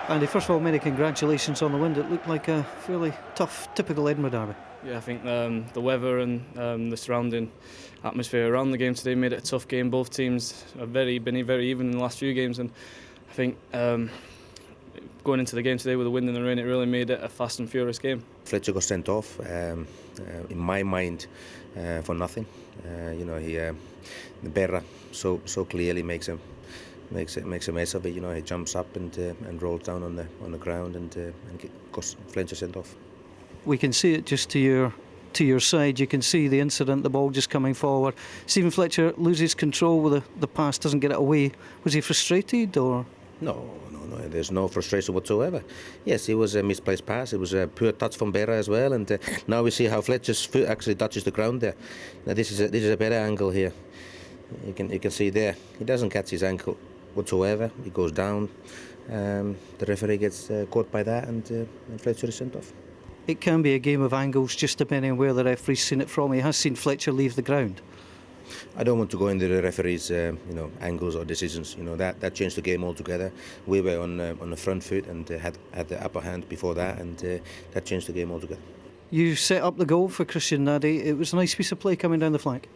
Andy, first of all, many congratulations on the win. It looked like a fairly tough, typical Edinburgh derby. Yeah, I think the weather and the surrounding atmosphere around the game today made it a tough game. Both teams have been very even in the last few games, and I think going into the game today with a wind and the rain, it really made it a fast and furious game. Fletcher got sent off, in my mind, for nothing. Berra so clearly makes a mess of it. He jumps up and rolls down on the ground and got Fletcher sent off. We can see it just to your side. You can see the incident, the ball just coming forward. Stephen Fletcher loses control with the pass, doesn't get it away. Was he frustrated or? No, there's no frustration whatsoever. Yes, it was a misplaced pass. It was a poor touch from Berra as well, and now we see how Fletcher's foot actually touches the ground there. Now this is a better angle here. You can see there. He doesn't catch his ankle whatsoever. He goes down. The referee gets caught by that, and Fletcher is sent off. It can be a game of angles, just depending on where the referee's seen it from. He has seen Fletcher leave the ground. I don't want to go into the referee's angles or decisions. That changed the game altogether. We were on the front foot and had the upper hand before that, and that changed the game altogether. You set up the goal for Christian Nadi. It was a nice piece of play coming down the flank.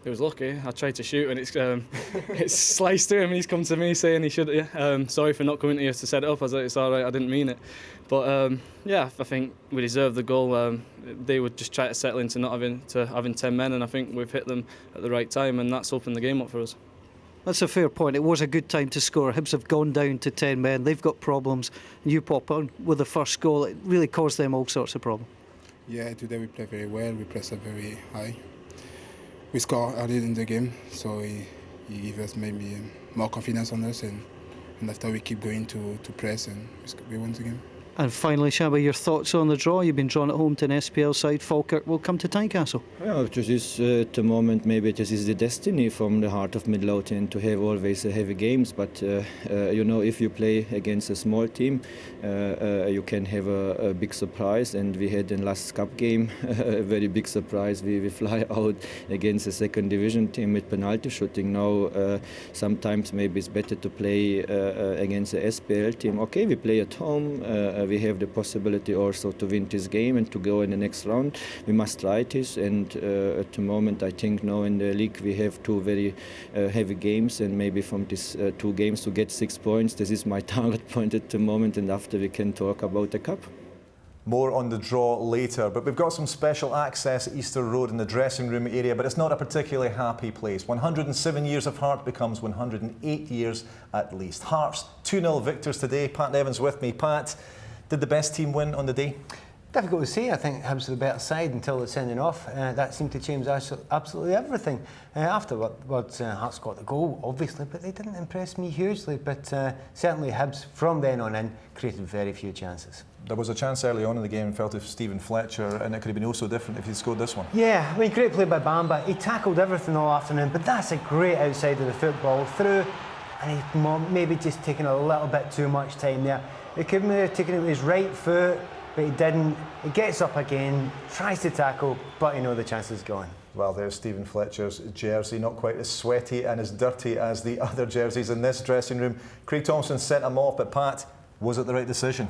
It was lucky. I tried to shoot and it's sliced to him, and he's come to me saying he should. Sorry for not coming to you to set it up. I was like, it's all right, I didn't mean it. But I think we deserved the goal. They would just try to settle into having 10 men, and I think we've hit them at the right time, and that's opened the game up for us. That's a fair point. It was a good time to score. Hibs have gone down to 10 men. They've got problems. And you pop on with the first goal. It really caused them all sorts of problems. Yeah, today we played very well. We pressed up very high. We scored early in the game, so he gave us maybe more confidence on us, and after we keep going to press, and we won the game. And finally, Shaba, your thoughts on the draw? You've been drawn at home to an SPL side. Falkirk will come to Tynecastle. Yeah, this is at the moment maybe this is the destiny from the heart of Midlothian to have always heavy games. But if you play against a small team, you can have a big surprise. And we had in last cup game a very big surprise. We fly out against a second division team with penalty shooting. Now sometimes maybe it's better to play against a SPL team. Okay, we play at home. We have the possibility also to win this game and to go in the next round. We must try this, and at the moment I think now in the league we have two very heavy games, and maybe from these 2 games to get 6 points. This is my target point at the moment, and after we can talk about the cup. More on the draw later, but we've got some special access at Easter Road in the dressing room area, but it's not a particularly happy place. 107 years of Heart becomes 108 years at least. Hearts 2-0 victors today. Pat Nevins with me. Pat, did the best team win on the day? Difficult to say. I think Hibs were the better side until the sending off. That seemed to change absolutely everything. Afterwards, Hearts got the goal, obviously, but they didn't impress me hugely. But certainly Hibs, from then on in, created very few chances. There was a chance early on in the game, felt of Stephen Fletcher, and it could have been also different if he'd scored this one. Yeah, great play by Bamba. He tackled everything all afternoon, but that's a great outside of the football through, and he's maybe just taken a little bit too much time there. He could have taken it with his right foot, but he didn't. He gets up again, tries to tackle, but the chance is gone. Well, there's Stephen Fletcher's jersey, not quite as sweaty and as dirty as the other jerseys in this dressing room. Craig Thompson sent him off, but Pat, was it the right decision?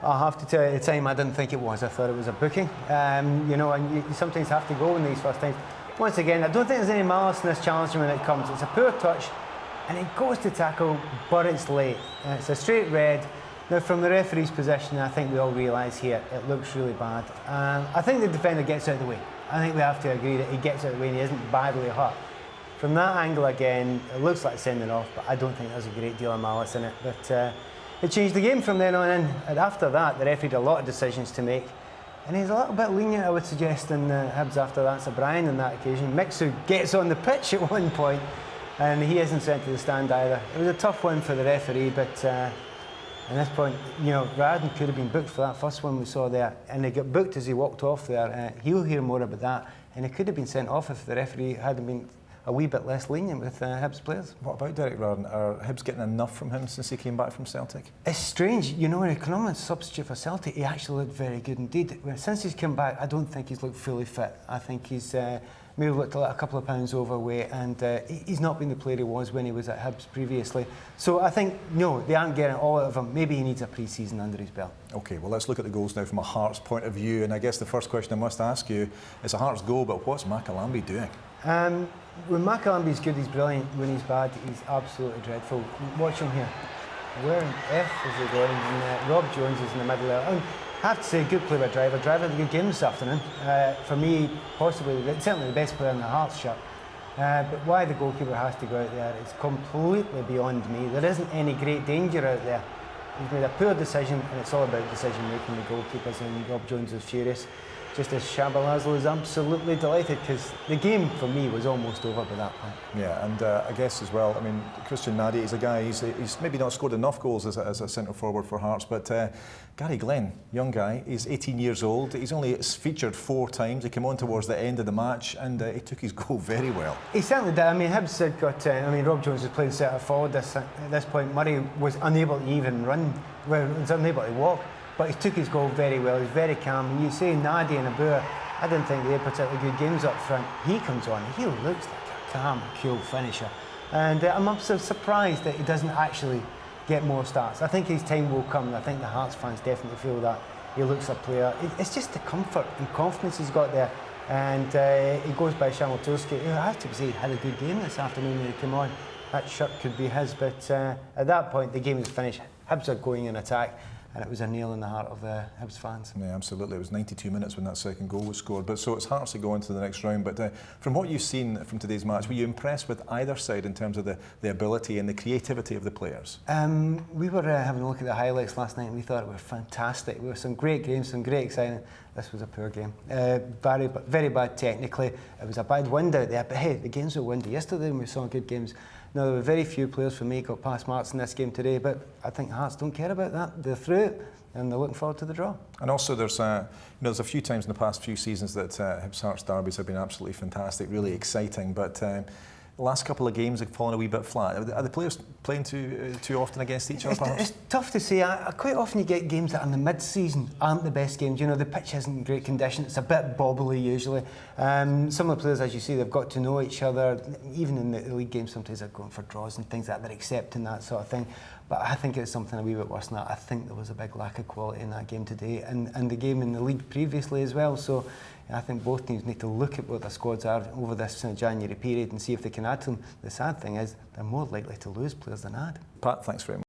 I'll have to tell you, at the time I didn't think it was. I thought it was a booking. And you sometimes have to go in these first times. Once again, I don't think there's any malice in this challenge when it comes. It's a poor touch, and it goes to tackle, but it's late. It's a straight red. Now, from the referee's position, I think we all realise here it looks really bad. I think the defender gets out of the way. I think we have to agree that he gets out of the way and he isn't badly hurt. From that angle again, it looks like sending off, but I don't think there's a great deal of malice in it. But it changed the game from then on in. And after that, the referee had a lot of decisions to make. And he's a little bit lenient, I would suggest, in Hibs after that. So Brian on that occasion. Mixu gets on the pitch at one point, and he isn't sent to the stand either. It was a tough one for the referee, but at this point, Radden could have been booked for that first one we saw there, and he got booked as he walked off there. He'll hear more about that, and he could have been sent off if the referee hadn't been a wee bit less lenient with Hibs players. What about Derek Radden? Are Hibs getting enough from him since he came back from Celtic? It's strange, when he came on as substitute for Celtic, he actually looked very good indeed. Since he's come back, I don't think he's looked fully fit. I think he's maybe looked a couple of pounds overweight, and he's not been the player he was when he was at Hibs previously. So I think, no, they aren't getting all out of him. Maybe he needs a pre-season under his belt. OK, well, let's look at the goals now from a Hearts point of view. And I guess the first question I must ask you, it's a Hearts goal, but what's McAlamby doing? When McAlamby's good, he's brilliant. When he's bad, he's absolutely dreadful. Watch him here. Where on earth is he going? And Rob Jones is in the middle there. I have to say, good play by Driver. Driver had a good game this afternoon. For me, possibly, certainly the best player in the Hearts shirt. But why the goalkeeper has to go out there is completely beyond me. There isn't any great danger out there. He's made a poor decision, and it's all about decision making, the goalkeepers, and Rob Jones is furious. Just as Shabalazlo is absolutely delighted, because the game for me was almost over by that point. Yeah, and I guess as well, I mean, Christian Nadi is a guy, he's maybe not scored enough goals as a centre forward for Hearts, but Gary Glenn, young guy, he's 18 years old, he's only featured 4 times, he came on towards the end of the match, and he took his goal very well. He certainly did. I mean, Hibs had got, Rob Jones was playing centre forward at this point. Murray was unable to even run, was unable to walk. But he took his goal very well, he's very calm. And you say Nadi and Abur, I didn't think they had particularly good games up front. He comes on, he looks like a calm, cool finisher. And I'm so surprised that he doesn't actually get more starts. I think his time will come, and I think the Hearts fans definitely feel that. He looks a player. It's just the comfort and confidence he's got there. And he goes by Shamalturski, who I have to say had a good game this afternoon when he came on. That shirt could be his, but at that point the game was finished. Hibs are going in attack. And it was a nail in the heart of the Hibs fans. Yeah, absolutely. It was 92 minutes when that second goal was scored. But so it's Hearts to go into the next round. But from what you've seen from today's match, were you impressed with either side in terms of the ability and the creativity of the players? We were having a look at the highlights last night, and we thought it was fantastic. There were some great games, some great exciting. This was a poor game. Very bad technically. It was a bad wind out there. But hey, the games were windy yesterday, and we saw good games. Now, there were very few players for me got past marks in this game today, but I think Hearts don't care about that. They're through it, and they're looking forward to the draw. And also, there's a few times in the past few seasons that Hibs Hearts derbies have been absolutely fantastic, really exciting, but the last couple of games have fallen a wee bit flat. Are the players playing too often against each other, perhaps? It's tough to say. Quite often you get games that in the mid-season aren't the best games. You know, the pitch isn't in great condition. It's a bit bobbly usually. Some of the players, as you see, they've got to know each other. Even in the league games, sometimes they're going for draws and things like that. They're accepting that sort of thing. But I think it's something a wee bit worse than that. I think there was a big lack of quality in that game today, and the game in the league previously as well. So I think both teams need to look at what their squads are over this January period and see if they can add to them. The sad thing is they're more likely to lose players than add. Pat, thanks very much.